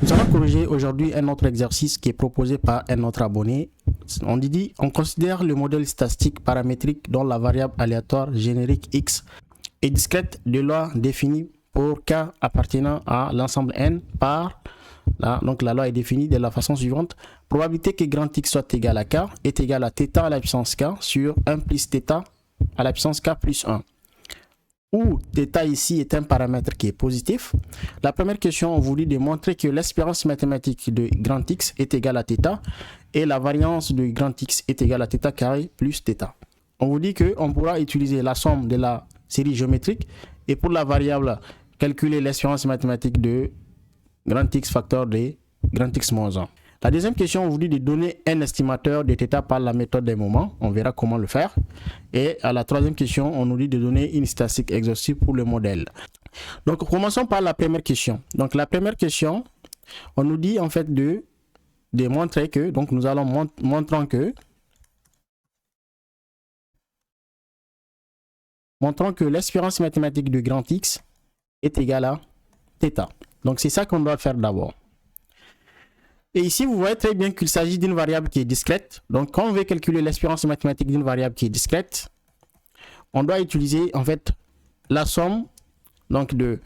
Nous allons corriger aujourd'hui un autre exercice qui est proposé par un autre abonné. On considère le modèle statistique paramétrique dont la variable aléatoire générique x est discrète de loi définie pour k appartenant à l'ensemble n par, donc la loi est définie de la façon suivante. Probabilité que grand x soit égal à k est égal à θ à la puissance k sur 1 plus θ à la puissance k plus 1. Où θ ici est un paramètre qui est positif. La première question, on vous dit de montrer que l'espérance mathématique de grand X est égale à θ et la variance de grand X est égale à θ carré plus θ. On vous dit qu'on pourra utiliser la somme de la série géométrique et pour la variable, calculer l'espérance mathématique de grand X facteur de grand X moins 1. La deuxième question, on vous dit de donner un estimateur de θ par la méthode des moments. On verra comment le faire. Et à la troisième question, on nous dit de donner une statistique exhaustive pour le modèle. Donc, commençons par la première question. Donc, la première question, on nous dit en fait de montrer que, donc nous allons montrons que l'espérance mathématique de grand X est égale à θ. Donc, c'est ça qu'on doit faire d'abord. Et ici, vous voyez très bien qu'il s'agit d'une variable qui est discrète. Donc, quand on veut calculer l'espérance mathématique d'une variable qui est discrète, on doit utiliser en fait la somme donc de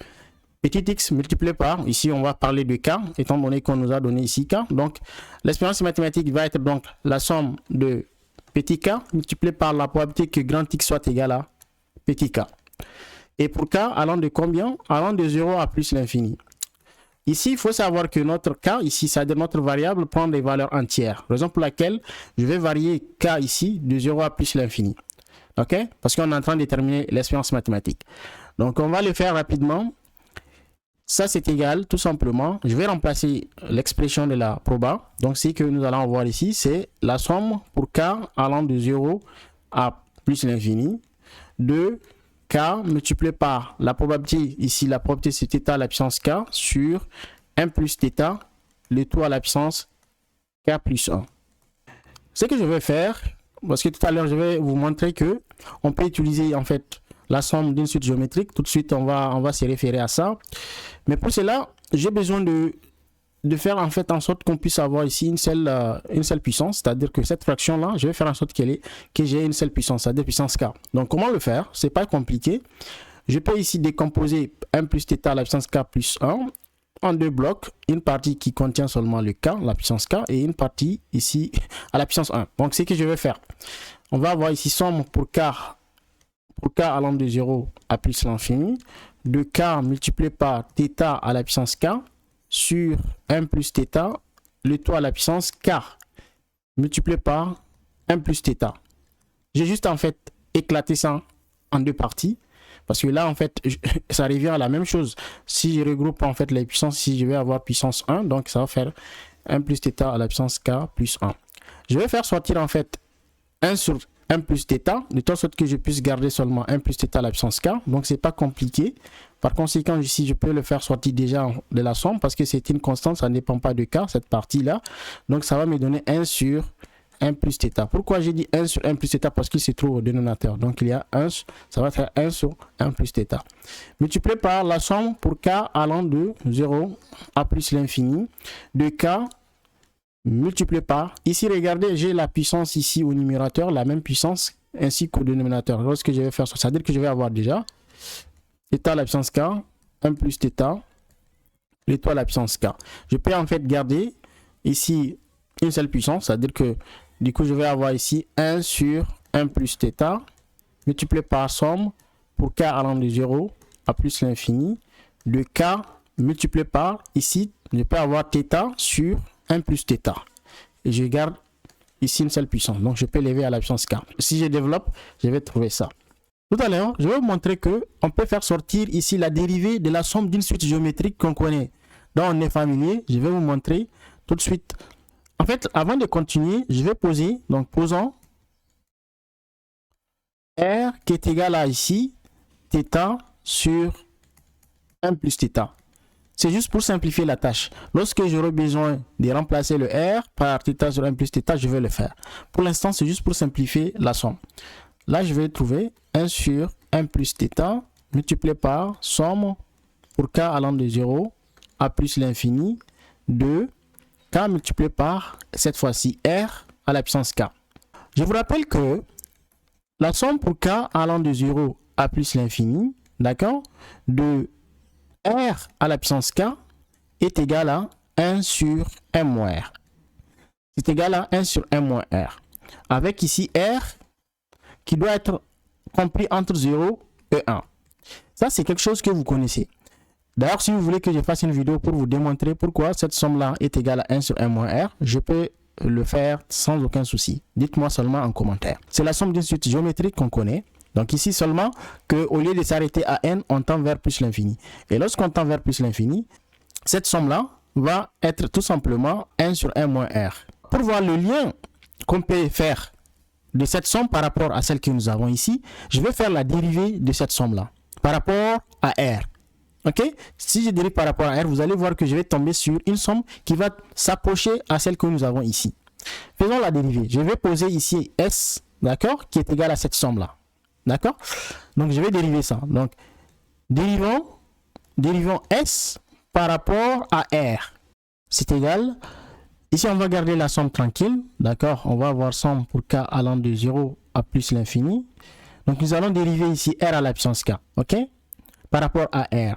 petit x multiplié par, ici on va parler de k, étant donné qu'on nous a donné ici k. Donc, l'espérance mathématique va être donc la somme de petit k multiplié par la probabilité que grand x soit égal à petit k. Et pour k allant de combien? Allant de 0 à plus l'infini. Ici, il faut savoir que notre k, ici, c'est-à-dire notre variable, prend des valeurs entières. Raison pour laquelle je vais varier k ici de 0 à plus l'infini. OK? Parce qu'on est en train de déterminer l'espérance mathématique. Donc, on va le faire rapidement. Ça, c'est égal, tout simplement. Je vais remplacer l'expression de la proba. Donc, ce que nous allons voir ici, c'est la somme pour k allant de 0 à plus l'infini de k multiplié par la probabilité, ici la probabilité c'est θ à la puissance k sur 1 plus θ, le tout à la puissance k plus 1. Ce que je vais faire, parce que tout à l'heure je vais vous montrer que on peut utiliser en fait la somme d'une suite géométrique. Tout de suite on va se référer à ça. Mais pour cela, j'ai besoin de faire en fait en sorte qu'on puisse avoir ici une seule puissance, c'est-à-dire que cette fraction là, je vais faire en sorte que j'ai une seule puissance, c'est-à-dire puissance k. Donc comment le faire? C'est pas compliqué. Je peux ici décomposer 1 plus θ à la puissance k plus 1 en deux blocs, une partie qui contient seulement le k, la puissance k, et une partie ici à la puissance 1. Donc c'est ce que je vais faire. On va avoir ici somme pour k allant de 0 à plus l'infini, de k multiplié par θ à la puissance k sur 1 plus θ, le tout à la puissance k, multiplié par 1 plus θ. J'ai juste en fait éclaté ça en deux parties, parce que là en fait, ça revient à la même chose. Si je regroupe en fait les puissances, si je vais avoir puissance 1, donc ça va faire 1 plus θ à la puissance k plus 1. Je vais faire sortir en fait 1 sur 1 plus θ, de telle sorte que je puisse garder seulement 1 plus θ à la puissance k, donc c'est pas compliqué. Par conséquent, ici, je peux le faire sortir déjà de la somme parce que c'est une constante, ça ne dépend pas de k, cette partie-là. Donc, ça va me donner 1 sur 1 plus θ. Pourquoi j'ai dit 1 sur 1 plus θ? Parce qu'il se trouve au dénominateur. Donc, il y a 1, ça va faire 1 sur 1 plus θ. Multiplié par la somme pour k allant de 0 à plus l'infini de k multiplié par, ici, regardez, j'ai la puissance ici au numérateur, la même puissance ainsi qu'au dénominateur. Lorsque je vais faire ça, c'est-à-dire que je vais avoir déjà θ à la puissance k, 1 plus θ, le tout à la puissance k. Je peux en fait garder ici une seule puissance, c'est-à-dire que du coup je vais avoir ici 1 sur 1 plus θ, multiplié par somme pour k allant de 0 à plus l'infini, de k multiplié par, ici je peux avoir θ sur 1 plus θ. Et je garde ici une seule puissance, donc je peux lever à la puissance k. Si je développe, je vais trouver ça. Tout à l'heure, je vais vous montrer qu'on peut faire sortir ici la dérivée de la somme d'une suite géométrique qu'on connaît, dont on est familier. Je vais vous montrer tout de suite. En fait, avant de continuer, je vais poser, donc posons R qui est égal à ici, θ sur 1 plus θ. C'est juste pour simplifier la tâche. Lorsque j'aurai besoin de remplacer le R par θ sur 1 plus θ, je vais le faire. Pour l'instant, c'est juste pour simplifier la somme. Là, je vais trouver 1 sur 1 plus θ multiplié par somme pour k allant de 0 à plus l'infini de k multiplié par, cette fois-ci, r à la puissance k. Je vous rappelle que la somme pour k allant de 0 à plus l'infini, d'accord, de r à la puissance k est égal à 1 sur m moins r. C'est égal à 1 sur m moins r. Avec ici r qui doit être compris entre 0 et 1. Ça, c'est quelque chose que vous connaissez. D'ailleurs, si vous voulez que je fasse une vidéo pour vous démontrer pourquoi cette somme-là est égale à 1 sur m moins r, je peux le faire sans aucun souci. Dites-moi seulement en commentaire. C'est la somme d'une suite géométrique qu'on connaît. Donc ici seulement qu'au lieu de s'arrêter à n, on tend vers plus l'infini. Et lorsqu'on tend vers plus l'infini, cette somme-là va être tout simplement 1 sur m moins r. Pour voir le lien qu'on peut faire de cette somme par rapport à celle que nous avons ici, je vais faire la dérivée de cette somme-là par rapport à r. Ok? Si je dérive par rapport à r, vous allez voir que je vais tomber sur une somme qui va s'approcher à celle que nous avons ici. Faisons la dérivée. Je vais poser ici s, d'accord, qui est égal à cette somme-là. D'accord? Donc, je vais dériver ça. Donc, dérivons s par rapport à r. C'est égal. Ici, on va garder la somme tranquille. D'accord? On va avoir somme pour k allant de 0 à plus l'infini. Donc, nous allons dériver ici r à la puissance k. OK? Par rapport à r.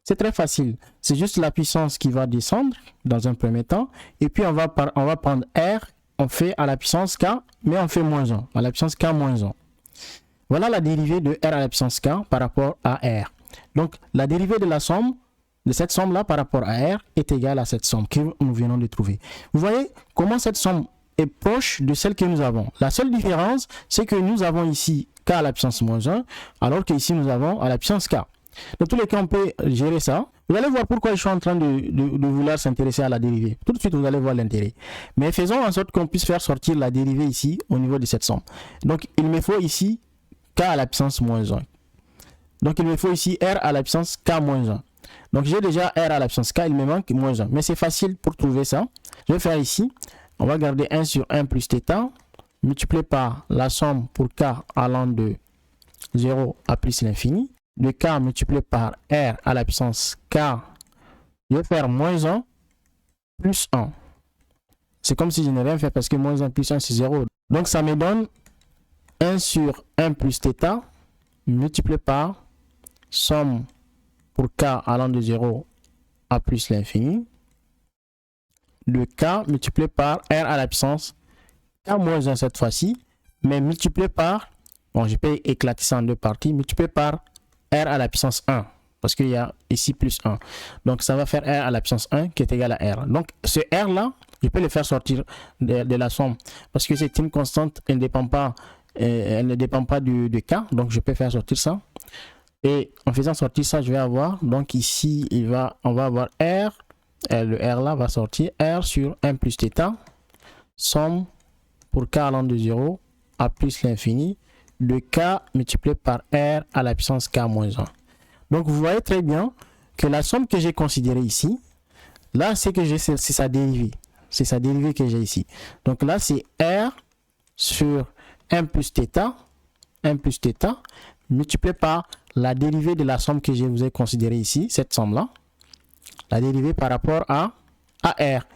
C'est très facile. C'est juste la puissance qui va descendre dans un premier temps. Et puis, on va prendre r. On fait à la puissance k, mais on fait moins 1. À la puissance k moins 1. Voilà la dérivée de r à la puissance k par rapport à r. Donc, la dérivée de la somme, de cette somme-là par rapport à r, est égale à cette somme que nous venons de trouver. Vous voyez comment cette somme est proche de celle que nous avons. La seule différence, c'est que nous avons ici k à la puissance moins 1, alors qu'ici, nous avons à la puissance k. Dans tous les cas, on peut gérer ça. Vous allez voir pourquoi je suis en train de vouloir s'intéresser à la dérivée. Tout de suite, vous allez voir l'intérêt. Mais faisons en sorte qu'on puisse faire sortir la dérivée ici au niveau de cette somme. Donc, il me faut ici k à la puissance moins 1. Donc, il me faut ici r à la puissance k moins 1. Donc, j'ai déjà r à la puissance k, il me manque moins 1. Mais c'est facile pour trouver ça. Je vais faire ici, on va garder 1 sur 1 plus θ, multiplié par la somme pour k allant de 0 à plus l'infini. De k multiplié par r à la puissance k, je vais faire moins 1 plus 1. C'est comme si je n'ai rien fait parce que moins 1 plus 1 c'est 0. Donc ça me donne 1 sur 1 plus θ multiplié par somme pour k allant de 0 à plus l'infini. De k multiplié par r à la puissance k moins 1 cette fois-ci, mais multiplié par, bon je peux éclater ça en deux parties, multiplié par r à la puissance 1, parce qu'il y a ici plus 1. Donc, ça va faire r à la puissance 1 qui est égal à r. Donc, ce r-là, je peux le faire sortir de la somme, parce que c'est une constante, elle ne dépend pas de k, donc je peux faire sortir ça. Et en faisant sortir ça, je vais avoir, donc ici, on va avoir r, et le r-là va sortir r sur 1 plus θ, somme pour k allant de 0 à plus l'infini, de k multiplié par r à la puissance k moins 1. Donc, vous voyez très bien que la somme que j'ai considérée ici, là, c'est sa dérivée. C'est sa dérivée que j'ai ici. Donc là, c'est r sur 1 plus θ, multiplié par la dérivée de la somme que je vous ai considérée ici, cette somme-là. La dérivée par rapport à r.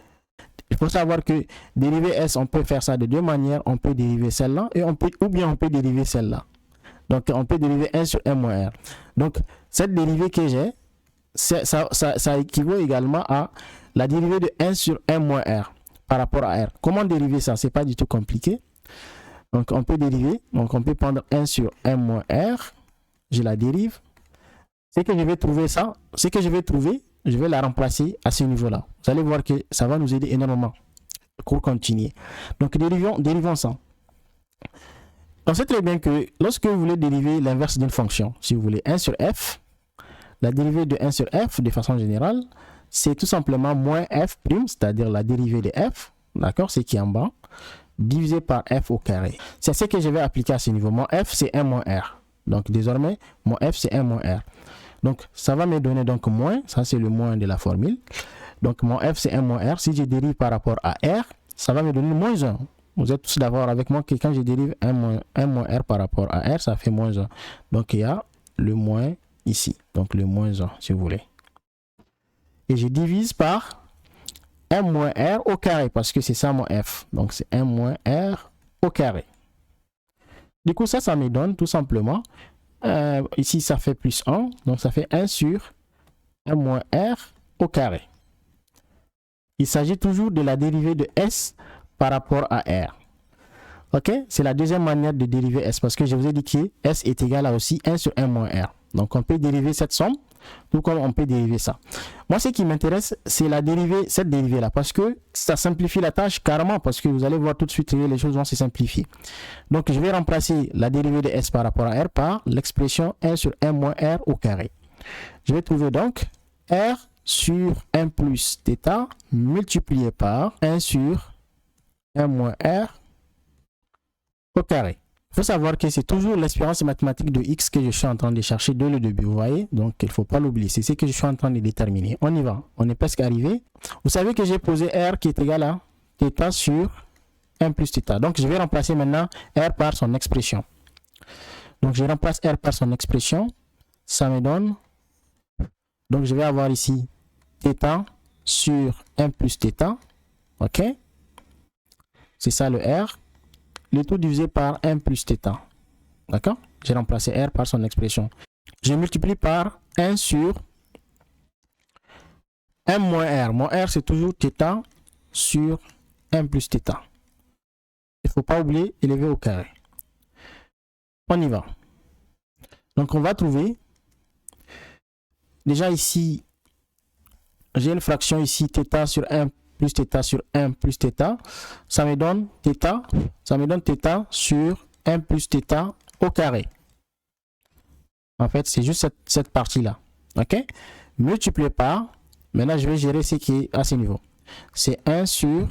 Il faut savoir que dériver S, on peut faire ça de deux manières. On peut dériver celle-là ou bien on peut dériver celle-là. Donc, on peut dériver 1 sur m moins r. Donc, cette dérivée que j'ai, ça équivaut également à la dérivée de 1 sur m moins r par rapport à r. Comment dériver ça? C'est pas du tout compliqué. Donc, on peut dériver. Donc, on peut prendre 1 sur m moins r. Je la dérive. C'est que je vais trouver ça. C'est que je vais trouver. Je vais la remplacer à ce niveau-là. Vous allez voir que ça va nous aider énormément pour continuer. Donc, dérivons ça. On sait très bien que lorsque vous voulez dériver l'inverse d'une fonction, si vous voulez 1 sur f, la dérivée de 1 sur f, de façon générale, c'est tout simplement moins f', c'est-à-dire la dérivée de f, d'accord, c'est qui est en bas, divisé par f au carré. C'est ce que je vais appliquer à ce niveau. Mon f, c'est 1 moins r. Donc, désormais, mon f, c'est 1 moins r. Donc, ça va me donner donc moins. Ça, c'est le moins de la formule. Donc, mon f, c'est 1 moins r. Si je dérive par rapport à r, ça va me donner moins 1. Vous êtes tous d'accord avec moi que quand je dérive 1 moins r par rapport à r, ça fait moins 1. Donc, il y a le moins ici. Donc, le moins 1, si vous voulez. Et je divise par 1 moins R au carré, parce que c'est ça mon F. Donc, c'est 1 moins R au carré. Du coup, ça me donne tout simplement, ici, ça fait plus 1. Donc, ça fait 1 sur 1 moins R au carré. Il s'agit toujours de la dérivée de S par rapport à R. Ok, c'est la deuxième manière de dériver S, parce que je vous ai dit que S est égal à aussi 1 sur 1 moins R. Donc, on peut dériver cette somme, tout comme on peut dériver ça. Moi, ce qui m'intéresse, c'est la dérivée, cette dérivée-là, parce que ça simplifie la tâche carrément, parce que vous allez voir tout de suite que les choses vont se simplifier. Donc, je vais remplacer la dérivée de S par rapport à R par l'expression 1 sur 1 moins R au carré. Je vais trouver donc R sur 1 plus θ multiplié par 1 sur 1 moins R au carré. Il faut savoir que c'est toujours l'espérance mathématique de x que je suis en train de chercher dès le début, vous voyez. Donc, il ne faut pas l'oublier. C'est ce que je suis en train de déterminer. On y va. On est presque arrivé. Vous savez que j'ai posé R qui est égal à θ sur 1 plus θ. Donc, je vais remplacer maintenant R par son expression. Donc, je remplace R par son expression. Ça me donne... Donc, je vais avoir ici θ sur 1 plus θ. OK? C'est ça le R. Le tout divisé par 1 plus θ. D'accord? J'ai remplacé R par son expression. Je multiplie par 1 sur 1 moins R. Mon R, c'est toujours θ sur 1 plus θ. Il ne faut pas oublier élevé au carré. On y va. Donc, on va trouver... Déjà ici, j'ai une fraction ici, θ sur 1 plus θ sur 1 plus θ. Ça me donne θ sur 1 plus θ au carré. En fait, c'est juste cette partie-là. OK? Multiplié par, maintenant je vais gérer ce qui est à ce niveau. C'est 1 sur...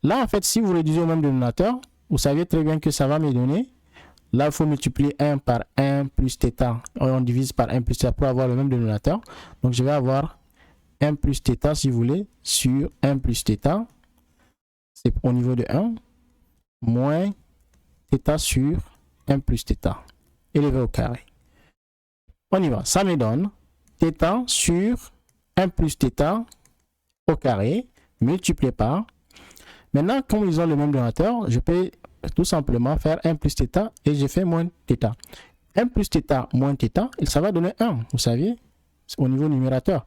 Là, en fait, si vous réduisez au même dénominateur, vous savez très bien que ça va me donner... Là, il faut multiplier 1 par 1 plus θ. On divise par 1 plus θ pour avoir le même dénominateur. Donc, je vais avoir 1 plus θ, si vous voulez, sur 1 plus θ. C'est au niveau de 1. Moins θ sur 1 plus θ. Élevé au carré. On y va. Ça me donne θ sur 1 plus θ au carré, multiplié par... Maintenant, comme ils ont le même dénominateur, je peux... tout simplement faire 1 plus θ et je fais moins θ. 1 plus θ moins θ, ça va donner 1, vous savez, au niveau numérateur.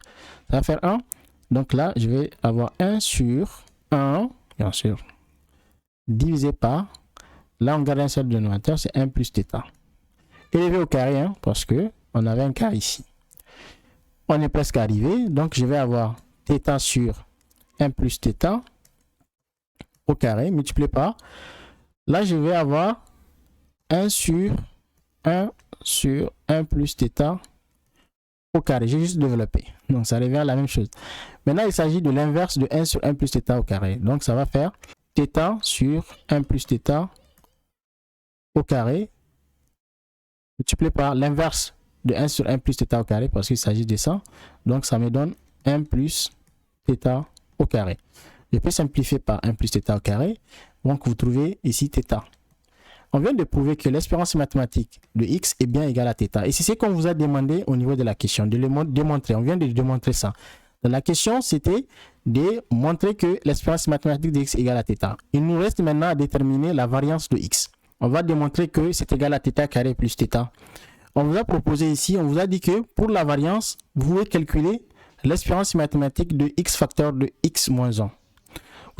Ça va faire 1. Donc là, je vais avoir 1 sur 1, bien sûr, divisé par, là on garde un seul dénominateur, c'est 1 plus θ. Élevé au carré, hein, parce que on avait un carré ici. On est presque arrivé, donc je vais avoir θ sur 1 plus θ au carré, multiplié par... Là, je vais avoir 1 sur 1 plus θ au carré. J'ai juste développé. Donc, ça revient à la même chose. Maintenant, il s'agit de l'inverse de 1 sur 1 plus θ au carré. Donc, ça va faire θ sur 1 plus θ au carré multiplié par l'inverse de 1 sur 1 plus θ au carré parce qu'il s'agit de ça. Donc, ça me donne 1 plus θ au carré. Je peux simplifier par 1 plus θ au carré. Donc, vous trouvez ici θ. On vient de prouver que l'espérance mathématique de x est bien égale à θ. Et c'est ce qu'on vous a demandé au niveau de la question, de le démontrer. On vient de démontrer ça. Dans la question, c'était de montrer que l'espérance mathématique de x est égale à θ. Il nous reste maintenant à déterminer la variance de x. On va démontrer que c'est égal à θ carré plus θ. On vous a proposé ici, on vous a dit que pour la variance, vous pouvez calculer l'espérance mathématique de x facteur de x moins 1.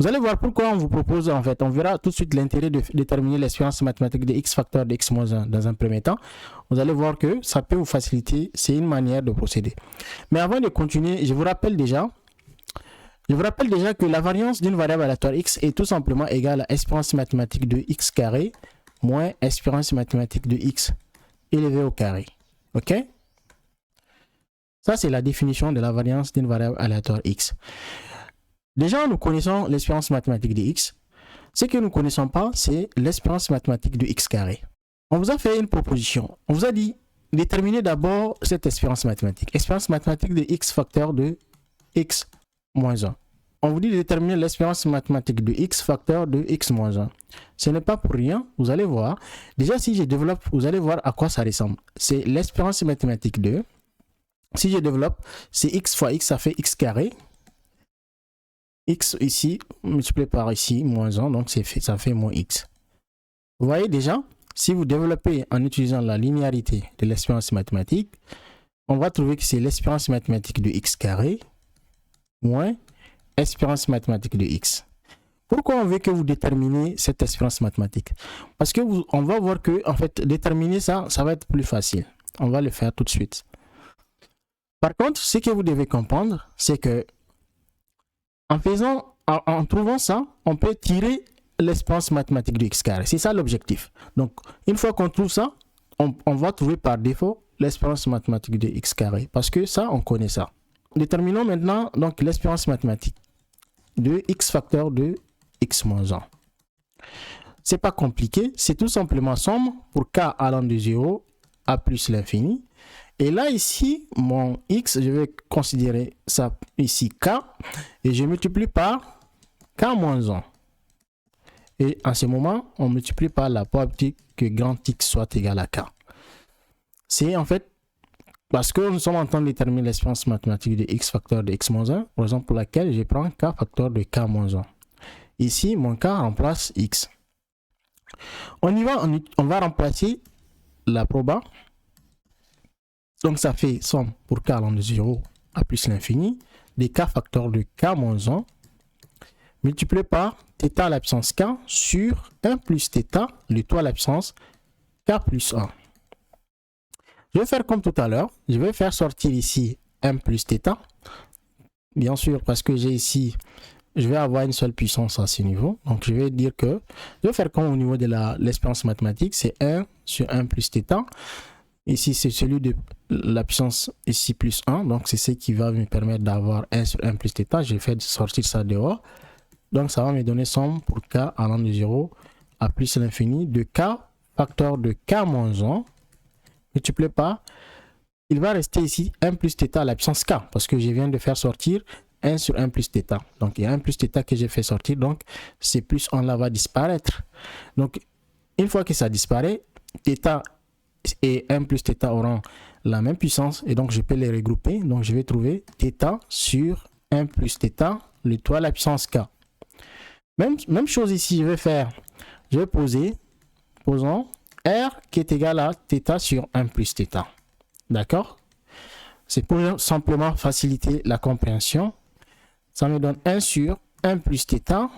Vous allez voir pourquoi on vous propose, en fait, on verra tout de suite l'intérêt de déterminer l'espérance mathématique de x facteur de x moins 1 dans un premier temps. Vous allez voir que ça peut vous faciliter, c'est une manière de procéder. Mais avant de continuer, je vous rappelle déjà que la variance d'une variable aléatoire x est tout simplement égale à espérance mathématique de x carré moins espérance mathématique de x élevé au carré. OK? Ça, c'est la définition de la variance d'une variable aléatoire x. Déjà, nous connaissons l'espérance mathématique de x. Ce que nous ne connaissons pas, c'est l'espérance mathématique de x carré. On vous a fait une proposition. On vous a dit, déterminez d'abord cette espérance mathématique. Espérance mathématique de x facteur de x moins 1. On vous dit de déterminer l'espérance mathématique de x facteur de x moins 1. Ce n'est pas pour rien, vous allez voir. Déjà, si je développe, vous allez voir à quoi ça ressemble. C'est l'espérance mathématique de... Si je développe, c'est x fois x, ça fait x carré. x ici multiplié par ici, moins 1, donc ça fait moins x. Vous voyez déjà, si vous développez en utilisant la linéarité de l'espérance mathématique, on va trouver que c'est l'espérance mathématique de x carré moins espérance mathématique de x. Pourquoi on veut que vous déterminez cette espérance mathématique? Parce que on va voir que en fait déterminer ça va être plus facile. On va le faire tout de suite. Par contre, ce que vous devez comprendre, c'est que en trouvant ça, on peut tirer l'espérance mathématique de x carré. C'est ça l'objectif. Donc, une fois qu'on trouve ça, on va trouver par défaut l'espérance mathématique de x carré. Parce que ça, on connaît ça. Déterminons maintenant donc l'espérance mathématique de x facteur de x moins 1. C'est pas compliqué, c'est tout simplement somme pour k allant de 0 à plus l'infini. Et là, ici, mon x, je vais considérer ça ici k, et je multiplie par k moins 1. Et en ce moment, on multiplie par la probabilité que grand x soit égal à k. C'est en fait parce que nous sommes en train de déterminer l'espérance mathématique de x facteur de x moins 1, raison pour laquelle je prends k facteur de k moins 1. Ici, mon k remplace x. On y va, on va remplacer la proba. Donc ça fait somme pour k allant de 0 à plus l'infini de k facteur de k moins 1 multiplié par θ à la puissance k sur 1 plus θ, le tout à la puissance k plus 1. Je vais faire comme tout à l'heure, je vais faire sortir ici 1 plus θ, bien sûr parce que j'ai ici, je vais avoir une seule puissance à ce niveau, donc je vais dire que, je vais faire comme au niveau de l'espérance mathématique, c'est 1 sur 1 plus θ, ici c'est celui de la puissance ici plus 1, donc c'est ce qui va me permettre d'avoir 1 sur 1 plus θ, je vais faire sortir ça dehors, donc ça va me donner somme pour k allant de 0 à plus l'infini de k facteur de k moins 1, multiplié par, il va rester ici 1 plus θ à la puissance k, parce que je viens de faire sortir 1 sur 1 plus θ. Donc il y a 1 plus θ que j'ai fait sortir, donc ces plus 1 là va disparaître. Donc une fois que ça disparaît, θ et 1 plus θ auront la même puissance, et donc je peux les regrouper. Donc je vais trouver θ sur 1 plus θ, le tout à la puissance k. Même chose ici, je vais posons R qui est égal à θ sur 1 plus θ. D'accord? C'est pour simplement faciliter la compréhension. Ça me donne 1 sur 1 plus θ,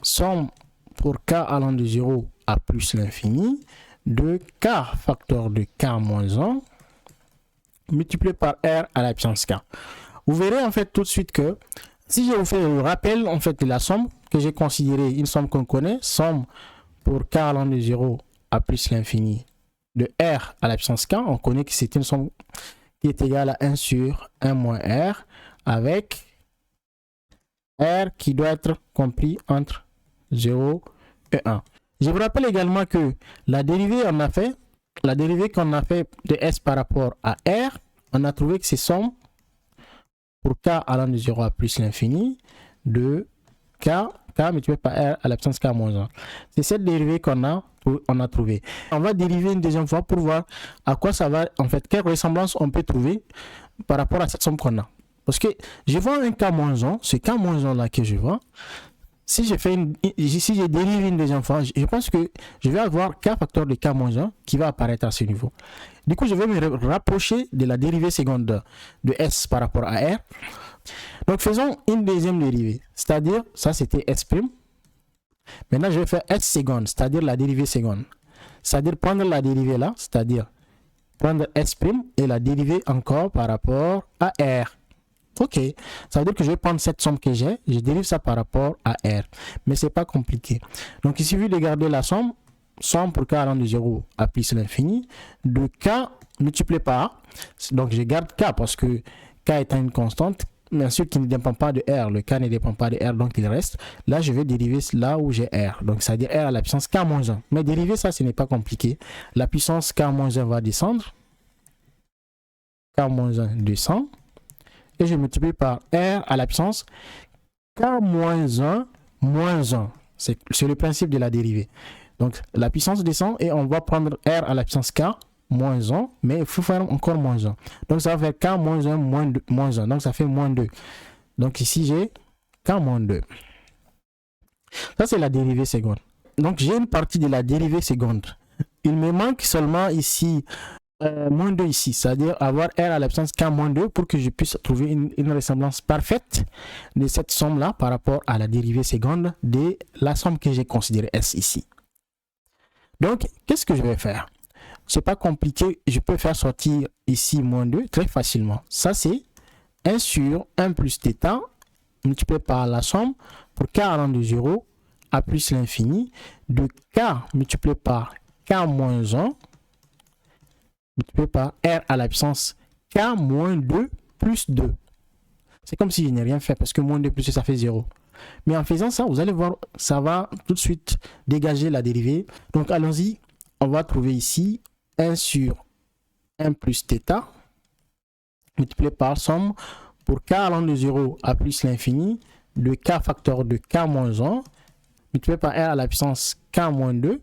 somme pour k allant de 0 à plus l'infini, de k facteur de k moins 1, multiplié par R à la puissance k. Vous verrez en fait tout de suite que, si je vous fais le rappel en fait de la somme que j'ai considérée, une somme qu'on connaît, somme pour k allant de 0 à plus l'infini de R à la puissance k, on connaît que c'est une somme qui est égale à 1 sur 1 moins R, avec R qui doit être compris entre 0 et 1. Je vous rappelle également que la dérivée qu'on a fait de S par rapport à R, on a trouvé que c'est somme pour k allant de 0 à plus l'infini de k multiplié par R à la puissance k moins 1. C'est cette dérivée qu'on a trouvé. On va dériver une deuxième fois pour voir à quoi ça va, en fait, quelle ressemblance on peut trouver par rapport à cette somme qu'on a. Parce que je vois un k moins 1, ce k moins 1 là que je vois, si je dérive une deuxième fois, je pense que je vais avoir k facteur de k moins 1 qui va apparaître à ce niveau. Du coup, je vais me rapprocher de la dérivée seconde de S par rapport à R. Donc, faisons une deuxième dérivée, c'est-à-dire, ça c'était S'. Maintenant, je vais faire S seconde, c'est-à-dire la dérivée seconde. C'est-à-dire prendre la dérivée là, c'est-à-dire prendre S' et la dériver encore par rapport à R. Ok, ça veut dire que je vais prendre cette somme que j'ai, je dérive ça par rapport à R. Mais c'est pas compliqué. Donc, il suffit de garder la somme pour k allant de 0 à plus l'infini, de k multiplié par, donc je garde k parce que k étant une constante, bien sûr qui ne dépend pas de R, le k ne dépend pas de R, donc il reste. Là, je vais dériver là où j'ai R, donc ça veut dire R à la puissance k moins 1. Mais dériver ça, ce n'est pas compliqué. La puissance k moins 1 va descendre, k moins 1 descend, et je multiplie par R à la puissance k moins 1 moins 1. C'est le principe de la dérivée. Donc la puissance descend et on va prendre R à la puissance k moins 1, mais il faut faire encore moins 1. Donc ça va faire k moins 1 moins 1. Donc ça fait moins 2. Donc ici j'ai k-2. Ça, c'est la dérivée seconde. Donc, j'ai une partie de la dérivée seconde. Il me manque seulement ici, moins 2 ici, c'est-à-dire avoir R à la puissance k-2 pour que je puisse trouver une ressemblance parfaite de cette somme-là par rapport à la dérivée seconde de la somme que j'ai considérée S ici. Donc, qu'est-ce que je vais faire? C'est pas compliqué, je peux faire sortir ici moins 2 très facilement. Ça, c'est 1 sur 1 plus θ multiplié par la somme pour k allant de 0 à plus l'infini de k multiplié par k moins 1 multiplié par R à la puissance k moins 2 plus 2. C'est comme si je n'ai rien fait parce que moins 2 plus 2, ça fait 0. Mais en faisant ça, vous allez voir, ça va tout de suite dégager la dérivée. Donc, allons-y. On va trouver ici 1 sur 1 plus θ multiplié par somme pour k allant de 0 à plus l'infini de k facteur de k moins 1 multiplié par R à la puissance k moins 2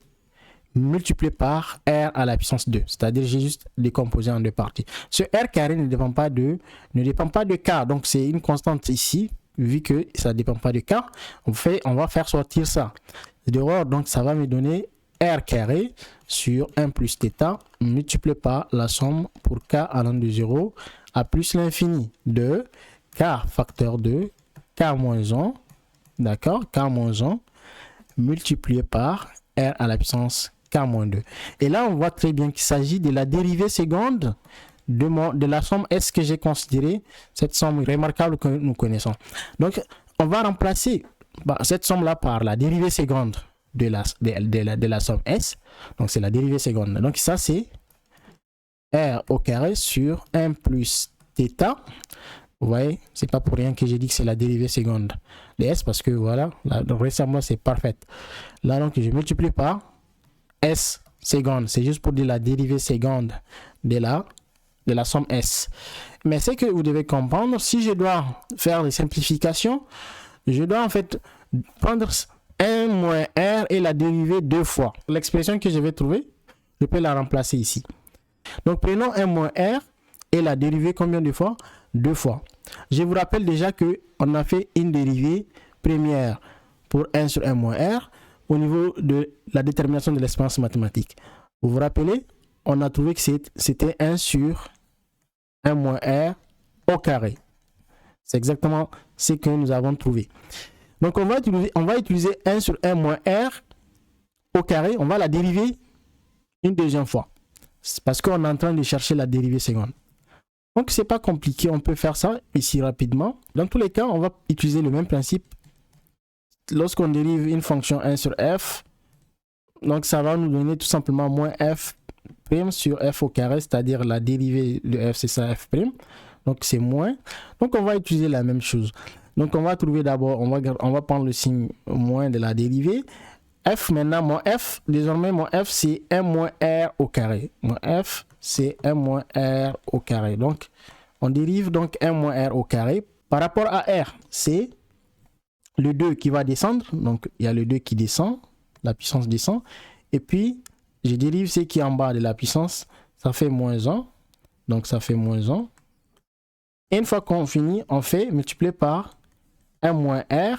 multiplié par R à la puissance 2. C'est-à-dire, j'ai juste décomposé en deux parties. Ce R carré ne dépend pas de K. Donc, c'est une constante ici. Vu que ça ne dépend pas de K, on va faire sortir ça. Dehors, donc, ça va me donner R carré sur 1 plus θ multiplié par la somme pour K allant de 0 à plus l'infini de K facteur de K moins 1. D'accord? K moins 1 multiplié par R à la puissance K-2. Et là, on voit très bien qu'il s'agit de la dérivée seconde de la somme S que j'ai considérée, cette somme remarquable que nous connaissons. Donc, on va remplacer cette somme-là par la dérivée seconde de la somme S. Donc, c'est la dérivée seconde. Donc, ça, c'est R au carré sur 1 plus θ. Vous voyez, c'est pas pour rien que j'ai dit que c'est la dérivée seconde de S parce que voilà, la ressemblance est parfaite. Là, donc, je multiplie par S seconde. C'est juste pour dire la dérivée seconde de la somme S. Mais c'est que vous devez comprendre, si je dois faire des simplifications, je dois en fait prendre 1 moins R et la dériver deux fois. L'expression que je vais trouver, je peux la remplacer ici. Donc, prenons 1 moins R et la dériver combien de fois? Deux fois. Je vous rappelle déjà qu'on a fait une dérivée première pour 1 sur 1 moins R au niveau de la détermination de l'expérience mathématique. Vous vous rappelez, on a trouvé que c'était 1 sur 1 moins R au carré. C'est exactement ce que nous avons trouvé. Donc, on va utiliser 1 sur 1 moins R au carré. On va la dériver une deuxième fois. C'est parce qu'on est en train de chercher la dérivée seconde. Donc, c'est pas compliqué. On peut faire ça ici rapidement. Dans tous les cas, on va utiliser le même principe. Lorsqu'on dérive une fonction 1 sur f, donc ça va nous donner tout simplement moins f' sur f au carré, c'est-à-dire la dérivée de f, c'est ça, f'. Donc, c'est moins. Donc, on va utiliser la même chose. Donc, on va trouver d'abord, on va prendre le signe moins de la dérivée. F maintenant, mon f, désormais mon f c'est 1 moins r au carré. Mon f c'est 1 moins r au carré. Donc, on dérive donc 1 moins r au carré. Par rapport à r, c'est le 2 qui va descendre. Donc, il y a le 2 qui descend, la puissance descend. Et puis, je dérive ce qui est en bas de la puissance, ça fait moins 1. Donc, ça fait moins 1. Et une fois qu'on finit, on fait multiplier par 1 moins r.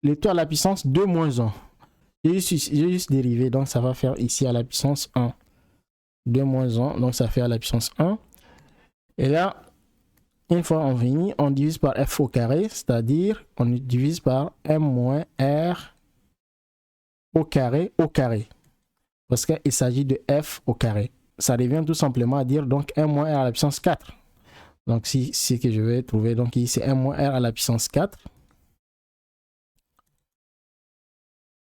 Le tout à la puissance 2 moins 1. J'ai juste dérivé, donc ça va faire ici à la puissance 1. 2 moins 1, donc ça fait à la puissance 1. Et là, une fois on finit, on divise par f au carré, c'est-à-dire on divise par 1 moins r au carré. Parce qu'il s'agit de f au carré. Ça revient tout simplement à dire donc 1 moins r à la puissance 4. Donc si c'est que je vais trouver, donc ici c'est 1 moins r à la puissance 4.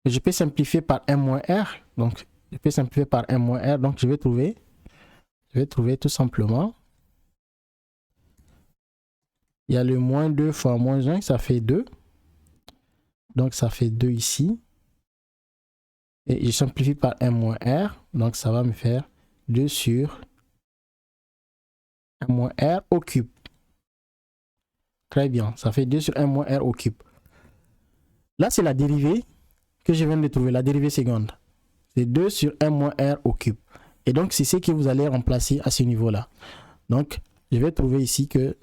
Je peux simplifier par 1 moins r. Donc, je peux simplifier par 1 moins r. Donc, je vais trouver tout simplement. Il y a le moins 2 fois moins 1, ça fait 2. Donc, ça fait 2 ici. Et je simplifie par 1 moins r. Donc, ça va me faire 2 sur 1 moins r au cube. Très bien. Ça fait 2 sur 1 moins r au cube. Là, c'est la dérivée que je viens de trouver, la dérivée seconde. C'est 2 sur 1 moins r au cube. Et donc, c'est ce que vous allez remplacer à ce niveau-là. Donc, je vais trouver ici que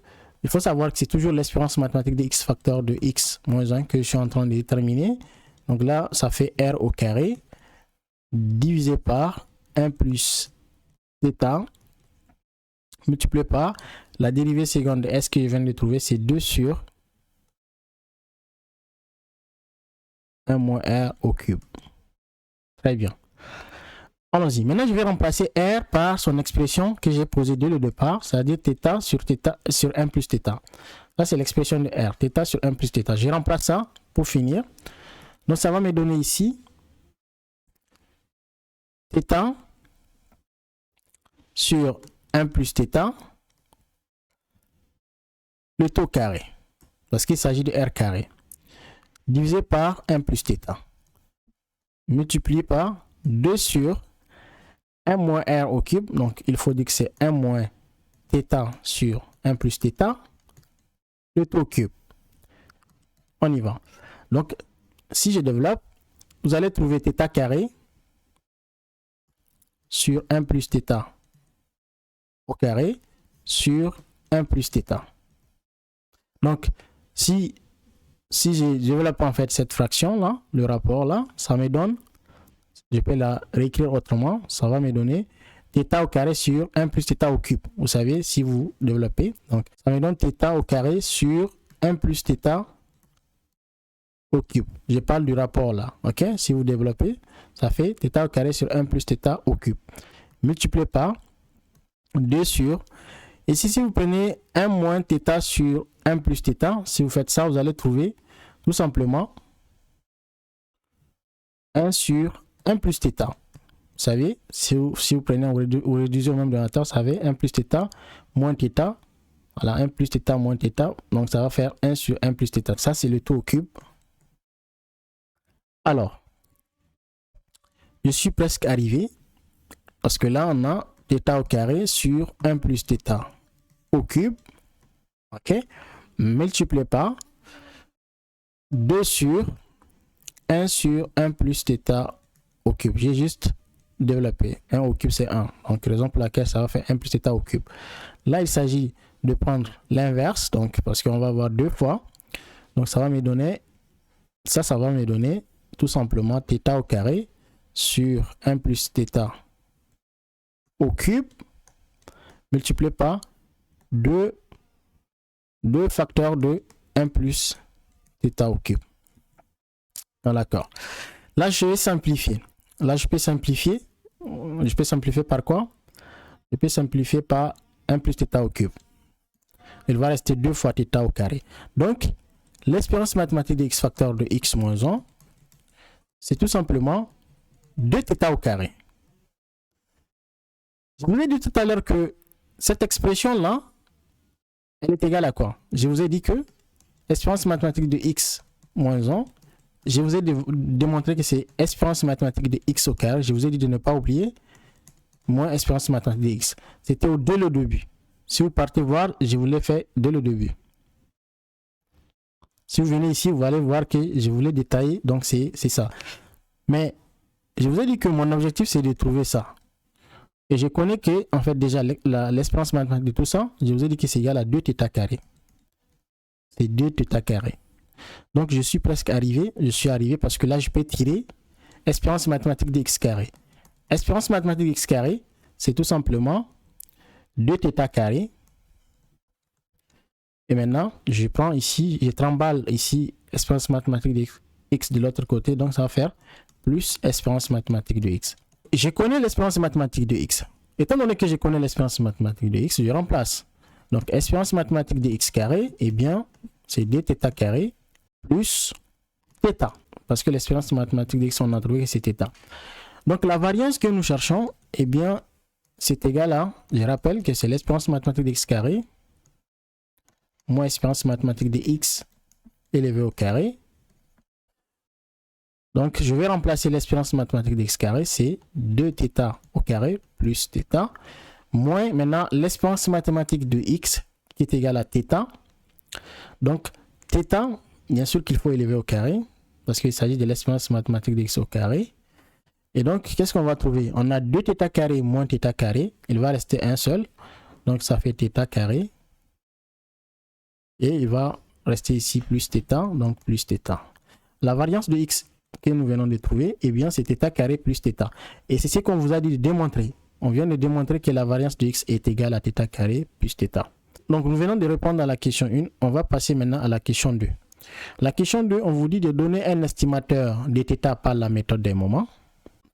il faut savoir que c'est toujours l'espérance mathématique de x facteur de x moins 1 que je suis en train de déterminer. Donc là, ça fait r au carré divisé par 1 plus θ multiplié par la dérivée seconde de s que je viens de trouver, c'est 2 sur 1 moins r au cube. Très bien. Allons-y. Maintenant, je vais remplacer r par son expression que j'ai posée dès le départ, c'est-à-dire θ sur 1 plus θ. Là, c'est l'expression de r, θ sur 1 plus θ. Je remplace ça pour finir. Donc, ça va me donner ici θ sur 1 plus θ, le taux carré, parce qu'il s'agit de r carré, divisé par 1 plus θ, multiplié par 2 sur 1 moins r au cube. Donc, il faut dire que c'est 1 moins θ sur 1 plus θ, le taux cube. On y va. Donc, si je développe, vous allez trouver θ carré sur 1 plus θ au carré sur 1 plus θ. Donc, si je développe en fait cette fraction là, le rapport là, ça me donne, je peux la réécrire autrement, ça va me donner θ au carré sur 1 plus θ au cube. Vous savez, si vous développez, donc ça me donne θ au carré sur 1 plus θ au cube. Je parle du rapport là, ok? Si vous développez, ça fait θ au carré sur 1 plus θ au cube. Multiplié par 2 sur, et si vous prenez 1 moins θ sur 1 plus θ, si vous faites ça, vous allez trouver tout simplement 1 sur 1 plus θ. Vous savez, si vous prenez, vous réduisez au même dénominateur, ça fait 1 plus θ moins θ. Voilà, 1 plus θ moins θ. Donc, ça va faire 1 sur 1 plus θ. Ça, c'est le taux au cube. Alors, je suis presque arrivé. Parce que là, on a θ au carré sur 1 plus θ au cube. OK. Multiplié par 2 sur 1 sur 1 plus θ au cube. J'ai juste développé. 1 au cube, c'est 1. Donc, raison pour laquelle ça va faire 1 plus θ au cube. Là, il s'agit de prendre l'inverse. Donc, parce qu'on va avoir deux fois. Donc, ça va me donner, ça va me donner tout simplement θ au carré sur 1 plus θ au cube multiplié par 2 facteurs de 1 plus θ au cube. D'accord. Là, je vais simplifier. Là, je peux simplifier. Je peux simplifier par quoi? Je peux simplifier par 1 plus θ au cube. Il va rester 2 fois θ au carré. Donc, l'espérance mathématique de x facteur de x moins 1, c'est tout simplement 2θ au carré. Je vous ai dit tout à l'heure que cette expression-là, elle est égale à quoi? Je vous ai dit que l'espérance mathématique de x moins 1, je vous ai démontré que c'est espérance mathématique de x au carré. Je vous ai dit de ne pas oublier moins espérance mathématique de x. C'était dès le début. Si vous partez voir, je vous l'ai fait dès le début. Si vous venez ici, vous allez voir que je voulais détailler. Donc, c'est ça. Mais je vous ai dit que mon objectif, c'est de trouver ça. Et je connais que, en fait, déjà, l'espérance mathématique de tout ça, je vous ai dit que c'est égal à 2θ carré. C'est 2θ carré. Donc, je suis presque arrivé. Je suis arrivé parce que là, je peux tirer espérance mathématique de x carré. Espérance mathématique de x carré, c'est tout simplement 2θ carré. Et maintenant, je prends ici, je trimballe ici espérance mathématique de x de l'autre côté. Donc, ça va faire plus espérance mathématique de x. Je connais l'espérance mathématique de x. Étant donné que je connais l'espérance mathématique de x, je remplace. Donc, espérance mathématique de x carré, eh bien, c'est 2θ carré plus θ. Parce que l'espérance mathématique de x, on a trouvé que c'est θ. Donc, la variance que nous cherchons, eh bien, c'est égal à, je rappelle que c'est l'espérance mathématique de x carré moins espérance mathématique de x élevé au carré. Donc, je vais remplacer l'espérance mathématique de x carré, c'est 2θ au carré plus θ, moins maintenant l'espérance mathématique de x qui est égale à θ. Donc, θ, bien sûr qu'il faut élever au carré, parce qu'il s'agit de l'espérance mathématique de x au carré. Et donc, qu'est-ce qu'on va trouver? On a 2θ carré moins θ carré, il va rester un seul. Donc, ça fait θ carré Et il va rester ici plus θ, donc plus θ. La variance de x que nous venons de trouver, eh bien c'est θ carré plus θ. Et c'est ce qu'on vous a dit de démontrer. On vient de démontrer que la variance de x est égale à θ carré plus θ. Donc nous venons de répondre à la question 1. On va passer maintenant à la question 2. La question 2, on vous dit de donner un estimateur de θ par la méthode des moments.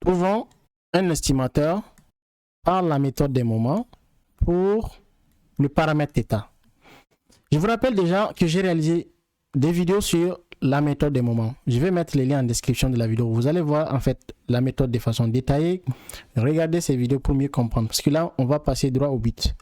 Trouvons un estimateur par la méthode des moments pour le paramètre θ. Je vous rappelle déjà que j'ai réalisé des vidéos sur la méthode des moments. Je vais mettre les liens en description de la vidéo. Vous allez voir en fait la méthode de façon détaillée. Regardez ces vidéos pour mieux comprendre. Parce que là, on va passer droit au but.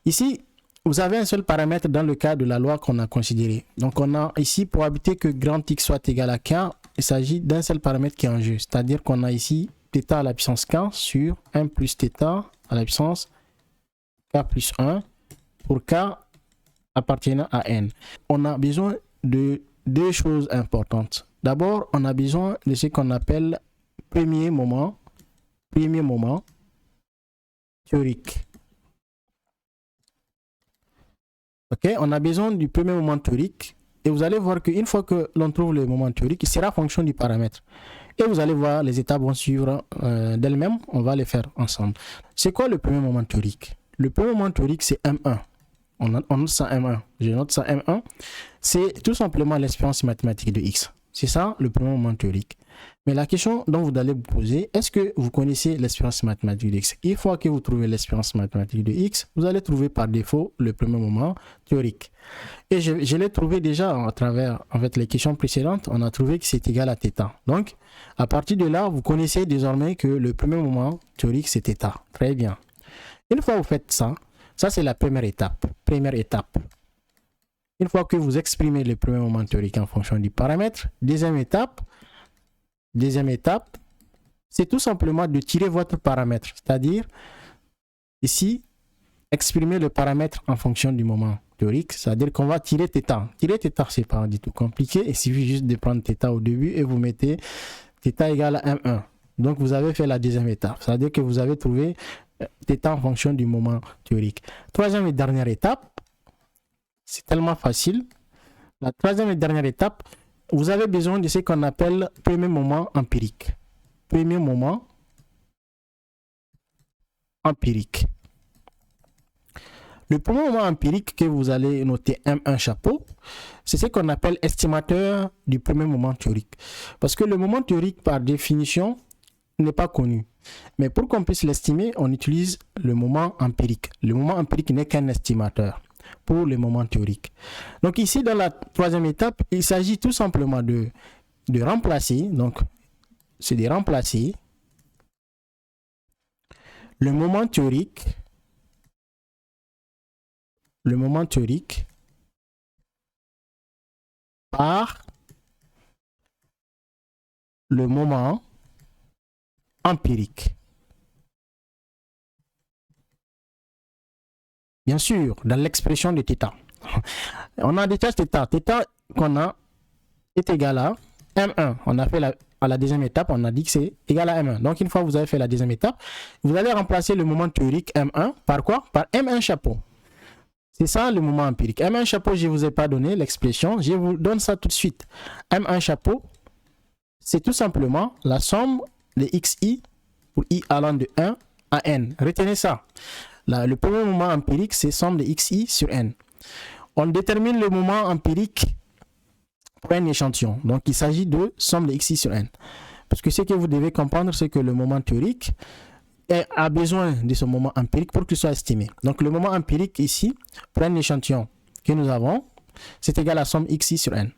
Ici, vous avez un seul paramètre dans le cas de la loi qu'on a considéré. Donc, on a ici, pour éviter que grand X soit égal à K, il s'agit d'un seul paramètre qui est en jeu. C'est-à-dire qu'on a ici θ à la puissance K sur 1 plus θ à la puissance K plus 1 pour K appartenant à N. On a besoin de deux choses importantes. D'abord, on a besoin de ce qu'on appelle premier moment théorique. Ok, on a besoin du premier moment théorique et vous allez voir qu'une fois que l'on trouve le moment théorique, il sera fonction du paramètre. Et vous allez voir, les étapes vont suivre d'elles-mêmes, on va les faire ensemble. C'est quoi le premier moment théorique? Le premier moment théorique, c'est M1. On note ça M1. Je note ça M1. C'est tout simplement l'expérience mathématique de X. C'est ça le premier moment théorique. Mais la question dont vous allez vous poser, est-ce que vous connaissez l'expérience mathématique de X? Une fois que vous trouvez l'expérience mathématique de X, vous allez trouver par défaut le premier moment théorique. Et je l'ai trouvé déjà à travers les questions précédentes, on a trouvé que c'est égal à θ. Donc, à partir de là, vous connaissez désormais que le premier moment théorique, c'est θ. Très bien. Une fois que vous faites ça, ça c'est la première étape. Une fois que vous exprimez le premier moment théorique en fonction du paramètre, deuxième étape, c'est tout simplement de tirer votre paramètre. C'est-à-dire, ici, exprimer le paramètre en fonction du moment théorique. C'est-à-dire qu'on va tirer θ. Tirer θ, c'est pas du tout compliqué. Il suffit juste de prendre θ au début et vous mettez θ égale à M1. Donc, vous avez fait la deuxième étape. C'est-à-dire que vous avez trouvé θ en fonction du moment théorique. Troisième et dernière étape, c'est tellement facile. La troisième et dernière étape, vous avez besoin de ce qu'on appelle premier moment empirique. Premier moment empirique. Le premier moment empirique que vous allez noter M1 chapeau, c'est ce qu'on appelle estimateur du premier moment théorique. Parce que le moment théorique, par définition, n'est pas connu. Mais pour qu'on puisse l'estimer, on utilise le moment empirique. Le moment empirique n'est qu'un estimateur pour le moment théorique. Donc ici, dans la troisième étape, il s'agit tout simplement de remplacer, donc c'est de remplacer le moment théorique par le moment empirique. Bien sûr, dans l'expression de θ. On a déjà θ qu'on a est égal à M1. On a fait à la deuxième étape, on a dit que c'est égal à M1. Donc, une fois que vous avez fait la deuxième étape, vous allez remplacer le moment théorique M1 par quoi? Par M1 chapeau. C'est ça le moment empirique. M1 chapeau, je ne vous ai pas donné l'expression. Je vous donne ça tout de suite. M1 chapeau, c'est tout simplement la somme de xi pour i allant de 1 à n. Retenez ça. Là, le premier moment empirique, c'est somme de xi sur n. On détermine le moment empirique pour un échantillon. Donc, il s'agit de somme de xi sur n. Parce que ce que vous devez comprendre, c'est que le moment théorique a besoin de ce moment empirique pour qu'il soit estimé. Donc, le moment empirique ici, pour un échantillon que nous avons, c'est égal à somme xi sur n.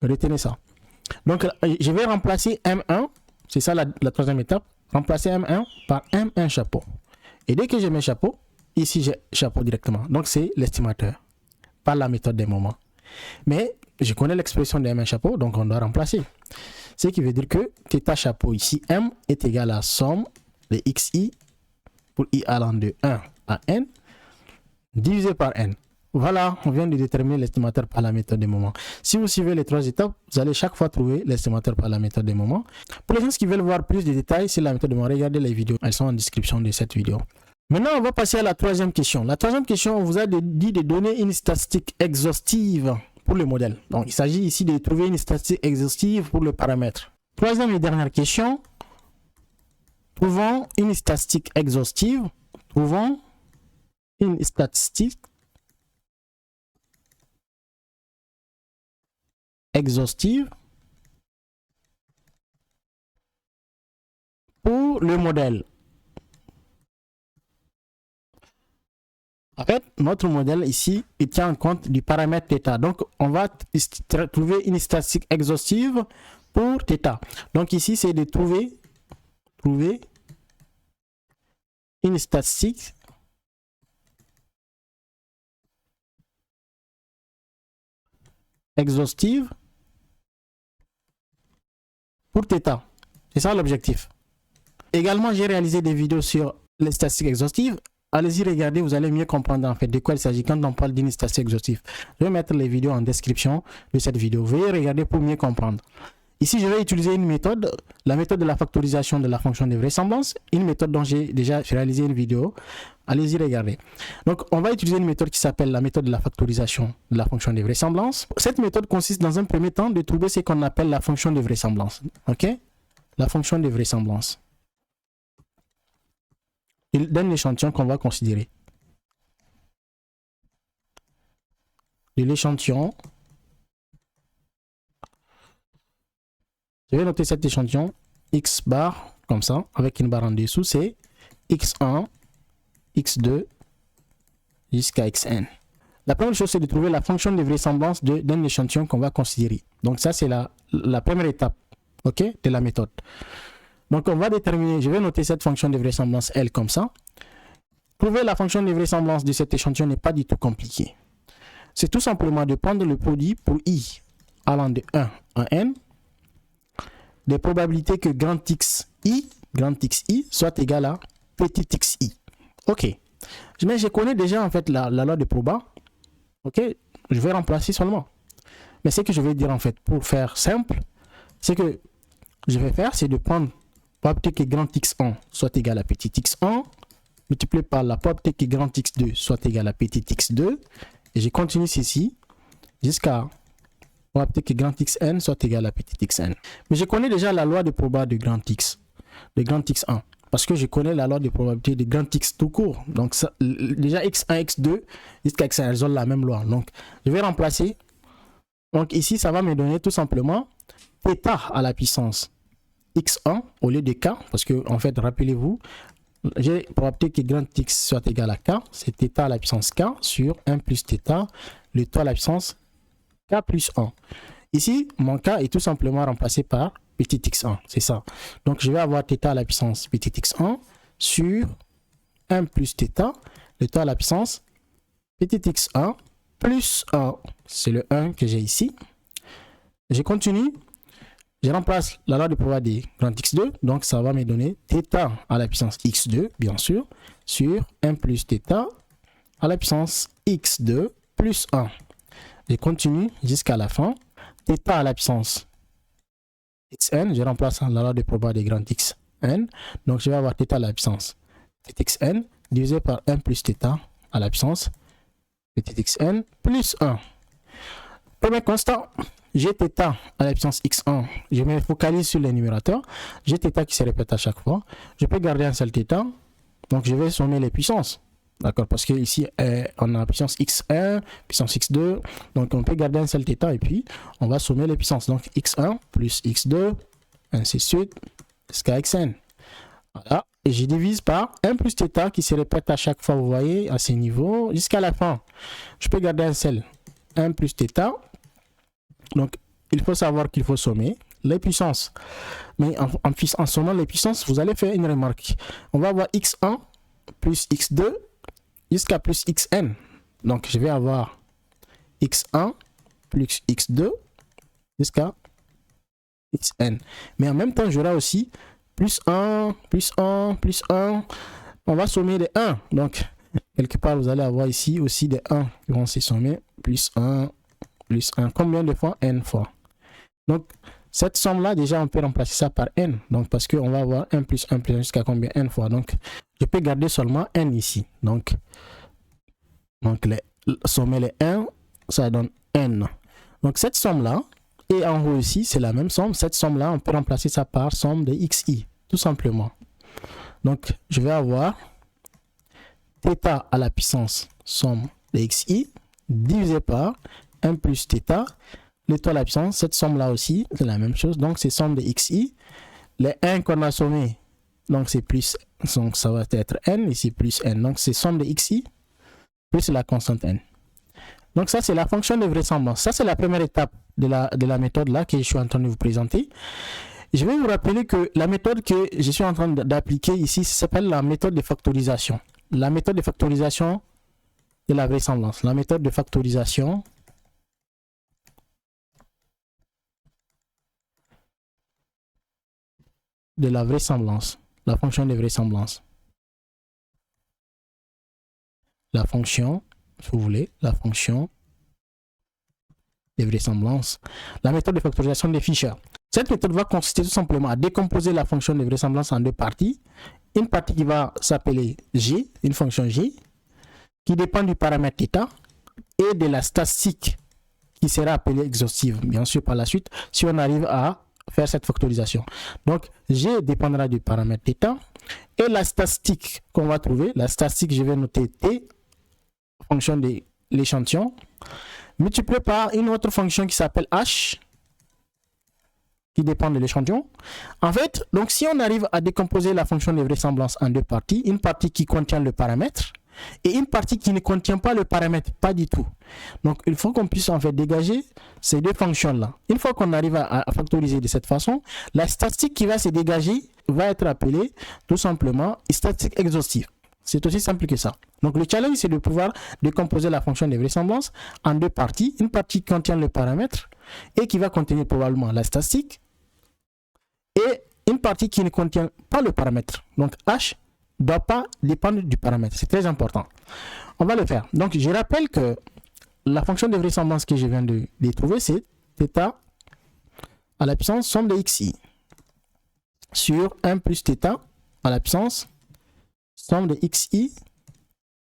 Retenez ça. Donc, je vais remplacer M1, c'est ça la troisième étape, remplacer M1 par M1 chapeau. Et dès que j'ai mes chapeaux, ici j'ai chapeau directement. Donc, c'est l'estimateur, par la méthode des moments. Mais je connais l'expression de M1 chapeau, donc on doit remplacer. Ce qui veut dire que θ chapeau ici, M est égal à somme de xi pour i allant de 1 à n divisé par n. Voilà, on vient de déterminer l'estimateur par la méthode des moments. Si vous suivez les trois étapes, vous allez chaque fois trouver l'estimateur par la méthode des moments. Pour les gens qui veulent voir plus de détails sur la méthode des moments, regardez les vidéos. Elles sont en description de cette vidéo. Maintenant, on va passer à la troisième question. La troisième question, on vous a dit de donner une statistique exhaustive pour le modèle. Donc, il s'agit ici de trouver une statistique exhaustive pour le paramètre. Troisième et dernière question. Trouvons une statistique exhaustive. Trouvons une statistique exhaustive pour le modèle. En fait, notre modèle ici, il tient en compte du paramètre θ. Donc, on va trouver une statistique exhaustive pour θ. Donc, ici, c'est de trouver une statistique exhaustive pour θ. C'est ça l'objectif. Également, j'ai réalisé des vidéos sur les statistiques exhaustives. Allez-y regarder, vous allez mieux comprendre en fait de quoi il s'agit quand on parle d'une statistique exhaustive. Je vais mettre les vidéos en description de cette vidéo. Veuillez regarder pour mieux comprendre. Ici, je vais utiliser une méthode, la méthode de la factorisation de la fonction de vraisemblance, une méthode dont j'ai déjà réalisé une vidéo. Allez-y regarder. Donc, on va utiliser une méthode qui s'appelle la méthode de la factorisation de la fonction de vraisemblance. Cette méthode consiste dans un premier temps de trouver ce qu'on appelle la fonction de vraisemblance. Ok? La fonction de vraisemblance. Il donne l'échantillon qu'on va considérer. De l'échantillon, je vais noter cet échantillon x bar comme ça avec une barre en dessous, c'est x1 x2 jusqu'à xn. La première chose, c'est de trouver la fonction de vraisemblance d'un échantillon qu'on va considérer. Donc ça, c'est la première étape, ok, de la méthode. Donc on va déterminer, je vais noter cette fonction de vraisemblance L comme ça. Trouver la fonction de vraisemblance de cet échantillon n'est pas du tout compliqué. C'est tout simplement de prendre le produit pour i allant de 1 à n, des probabilités que grand xi soit égal à petit xi. Ok. Mais je connais déjà en fait la loi de proba. Ok. Je vais remplacer seulement. Mais ce que je vais dire en fait pour faire simple, c'est que je vais faire, c'est de prendre probabilité que grand x1 soit égal à petit x1 multiplié par la probabilité que grand x2 soit égal à petit x2 et je continue ceci jusqu'à probabilité que grand xn soit égal à petit xn. Mais je connais déjà la loi de proba de grand x, de grand x1 parce que je connais la loi de probabilité de grand x tout court. Donc ça, déjà x1, x2 jusqu'à xn, elles ont la même loi. Donc je vais remplacer. Donc ici, ça va me donner tout simplement θ à la puissance x1 au lieu de k, parce que en fait, rappelez-vous, j'ai probabilité que grand x soit égal à k, c'est θ à la puissance k sur 1 plus θ, le τ à la puissance k plus 1. Ici, mon k est tout simplement remplacé par petit x1, c'est ça. Donc, je vais avoir θ à la puissance petit x1 sur 1 plus θ, le τ à la puissance petit x1 plus 1, c'est le 1 que j'ai ici. Je continue. Je remplace la loi de proba de grand x2, donc ça va me donner θ à la puissance x2, bien sûr, sur 1 plus θ à la puissance x2 plus 1. Je continue jusqu'à la fin. θ à la puissance xn, je remplace la loi de proba de grand xn, donc je vais avoir θ à la puissance petit xn divisé par 1 plus θ à la puissance petit xn plus 1. Premier constat. J'ai θ à la puissance x1, je me focalise sur les numérateurs, j'ai θ qui se répète à chaque fois, je peux garder un seul θ, donc je vais sommer les puissances, d'accord, parce que ici on a puissance x1, puissance x2, donc on peut garder un seul θ et puis on va sommer les puissances, donc x1 plus x2, ainsi de suite, jusqu'à xn. Voilà, et je divise par 1 plus θ qui se répète à chaque fois, vous voyez, à ces niveaux, jusqu'à la fin. Je peux garder un seul 1 plus θ. Donc, il faut savoir qu'il faut sommer les puissances. Mais en sommant les puissances, vous allez faire une remarque. On va avoir x1 plus x2 jusqu'à plus xn. Donc, je vais avoir x1 plus x2 jusqu'à xn. Mais en même temps, j'aurai aussi plus 1, plus 1, plus 1. On va sommer les 1. Donc, quelque part, vous allez avoir ici aussi des 1 qui vont se sommer. Plus 1. Plus 1, combien de fois? N fois. Donc, cette somme-là, déjà, on peut remplacer ça par n. Donc, parce qu'on va avoir 1 plus 1 plus 1 jusqu'à combien? N fois. Donc, je peux garder seulement n ici. Donc sommer les 1, ça donne n. Donc, cette somme-là, et en haut ici, c'est la même somme. Cette somme-là, on peut remplacer ça par somme de xi, tout simplement. Donc, je vais avoir θ à la puissance somme de xi divisé par 1 plus θ, le tout à la puissance, cette somme-là aussi, c'est la même chose. Donc, c'est somme de xi. Les 1 qu'on a sommé, donc c'est plus, donc ça va être n, ici plus n. Donc, c'est somme de xi plus la constante n. Donc, ça, c'est la fonction de vraisemblance. Ça, c'est la première étape de la méthode là que je suis en train de vous présenter. Je vais vous rappeler que la méthode que je suis en train d'appliquer ici s'appelle la méthode de factorisation. La méthode de factorisation de la vraisemblance. La méthode de factorisation de la vraisemblance. La fonction de vraisemblance. La fonction, si vous voulez, la fonction de vraisemblance. La méthode de factorisation des Fisher. Cette méthode va consister tout simplement à décomposer la fonction de vraisemblance en deux parties. Une partie qui va s'appeler G, une fonction G, qui dépend du paramètre θ et de la statistique qui sera appelée exhaustive, bien sûr, par la suite, si on arrive à faire cette factorisation. Donc, G dépendra du paramètre θ et la statistique qu'on va trouver, la statistique, je vais noter T, fonction de l'échantillon, multiplié par une autre fonction qui s'appelle H, qui dépend de l'échantillon. En fait, donc si on arrive à décomposer la fonction de vraisemblance en deux parties, une partie qui contient le paramètre et une partie qui ne contient pas le paramètre, pas du tout. Donc, il faut qu'on puisse en fait dégager ces deux fonctions-là. Une fois qu'on arrive à factoriser de cette façon, la statistique qui va se dégager va être appelée tout simplement statistique exhaustive. C'est aussi simple que ça. Donc, le challenge, c'est de pouvoir décomposer la fonction de vraisemblance en deux parties. Une partie qui contient le paramètre et qui va contenir probablement la statistique et une partie qui ne contient pas le paramètre. Donc, H ne doit pas dépendre du paramètre. C'est très important. On va le faire. Donc, je rappelle que la fonction de vraisemblance que je viens de trouver, c'est θ à la puissance somme de xi sur 1 plus θ à la puissance somme de xi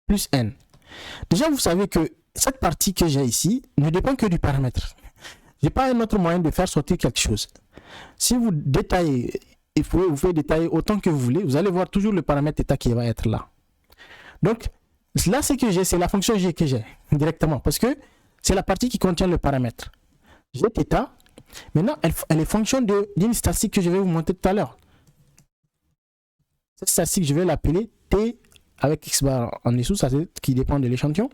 plus n. Déjà, vous savez que cette partie que j'ai ici ne dépend que du paramètre. Je n'ai pas un autre moyen de faire sortir quelque chose. Si vous détaillez, vous pouvez détailler autant que vous voulez, vous allez voir toujours le paramètre θ qui va être là. Donc, là, ce que j'ai, c'est la fonction g que j'ai directement, parce que c'est la partie qui contient le paramètre. J'ai θ. Maintenant, elle est fonction d'une statistique que je vais vous montrer tout à l'heure. Cette statistique, je vais l'appeler T avec x bar en dessous, ça c'est qui dépend de l'échantillon,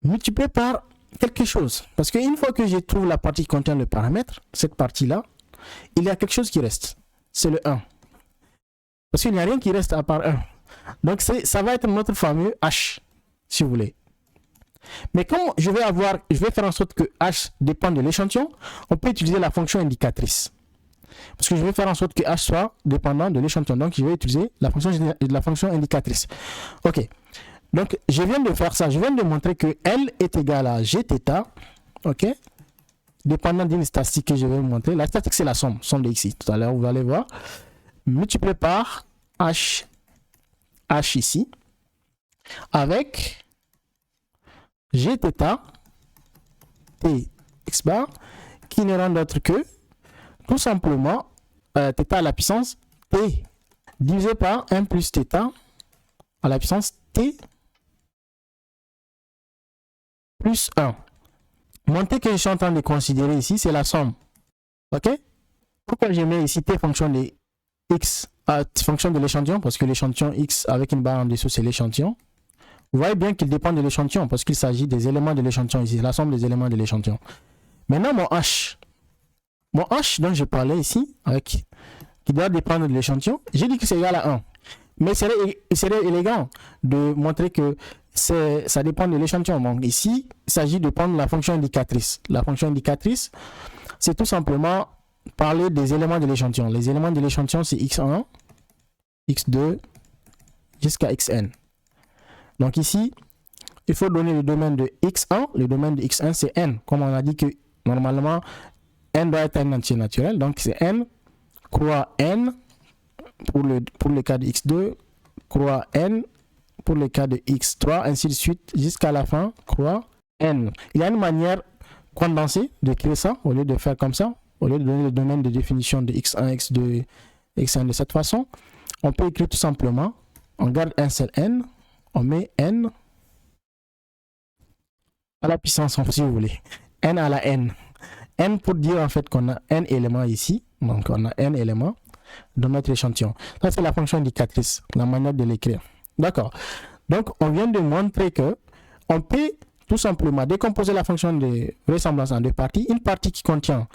multiplié par quelque chose. Parce qu'une fois que je trouve la partie qui contient le paramètre, cette partie-là, il y a quelque chose qui reste. C'est le 1. Parce qu'il n'y a rien qui reste à part 1. Donc ça va être notre fameux H, si vous voulez. Mais comme je vais faire en sorte que H dépend de l'échantillon, on peut utiliser la fonction indicatrice. Parce que je vais faire en sorte que H soit dépendant de l'échantillon. Donc, je vais utiliser la fonction indicatrice. OK. Donc, je viens de faire ça. Je viens de montrer que L est égal à Gθ. OK. Dépendant d'une statistique que je vais vous montrer. La statistique, c'est la somme de xi. Tout à l'heure, vous allez voir. Multiplié par H ici. Avec Gθ, T, x bar, qui ne rend d'autre que tout simplement θ à la puissance t divisé par 1 plus θ à la puissance t plus 1. Mon t que je suis en train de considérer ici, c'est la somme. OK? Pourquoi je mets ici t fonction de x, fonction de l'échantillon? Parce que l'échantillon x avec une barre en dessous, c'est l'échantillon. Vous voyez bien qu'il dépend de l'échantillon parce qu'il s'agit des éléments de l'échantillon ici, la somme des éléments de l'échantillon. Maintenant, mon h dont je parlais ici, qui doit dépendre de l'échantillon, j'ai dit que c'est égal à 1. Mais il serait élégant de montrer que ça dépend de l'échantillon. Donc ici, il s'agit de prendre la fonction indicatrice. La fonction indicatrice, c'est tout simplement parler des éléments de l'échantillon. Les éléments de l'échantillon, c'est x1, x2, jusqu'à xn. Donc ici, il faut donner le domaine de x1. Le domaine de x1, c'est n. Comme on a dit que normalement, n doit être un entier naturel, donc c'est n croix n pour le cas de x2, croix n pour le cas de x3, ainsi de suite, jusqu'à la fin, croix n. Il y a une manière condensée d'écrire ça, au lieu de faire comme ça, au lieu de donner le domaine de définition de x1, x2, x1 de cette façon. On peut écrire tout simplement, on garde un seul n, on met n à la puissance, si vous voulez, n à la n. N pour dire en fait qu'on a n éléments ici, donc on a n éléments dans notre échantillon. Ça c'est la fonction indicatrice, la manière de l'écrire. D'accord. Donc on vient de montrer que on peut tout simplement décomposer la fonction de vraisemblance en deux parties, une partie qui contient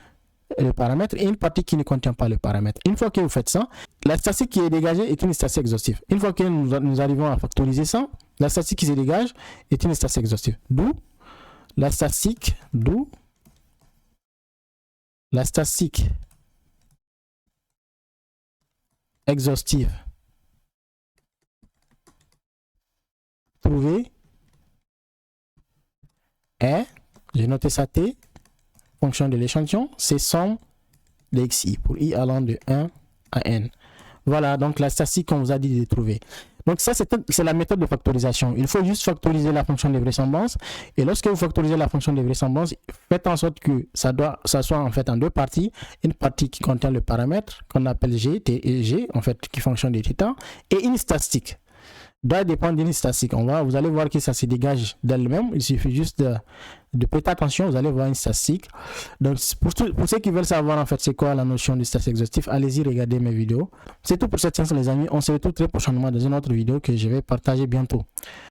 le paramètre et une partie qui ne contient pas le paramètre. Une fois que vous faites ça, la statistique qui est dégagée est une statistique exhaustive. Une fois que nous arrivons à factoriser ça, la statistique qui se dégage est une statistique exhaustive. D'où la statistique exhaustive trouvée est, j'ai noté ça T, fonction de l'échantillon, c'est somme de xi pour i allant de 1 à n. Voilà donc la statistique qu'on vous a dit de trouver. Donc ça c'est la méthode de factorisation. Il faut juste factoriser la fonction de vraisemblance, et lorsque vous factorisez la fonction de vraisemblance, faites en sorte que ça soit en fait en deux parties, une partie qui contient le paramètre qu'on appelle g, t et g en fait qui fonctionne de θ, et une statistique doit dépendre d'une statistique. Vous allez voir que ça se dégage d'elle-même. Il suffit juste de prêter attention. Vous allez voir une statistique. Donc pour ceux qui veulent savoir en fait c'est quoi la notion de statistique exhaustive, allez-y regarder mes vidéos. C'est tout pour cette séance les amis. On se retrouve très prochainement dans une autre vidéo que je vais partager bientôt.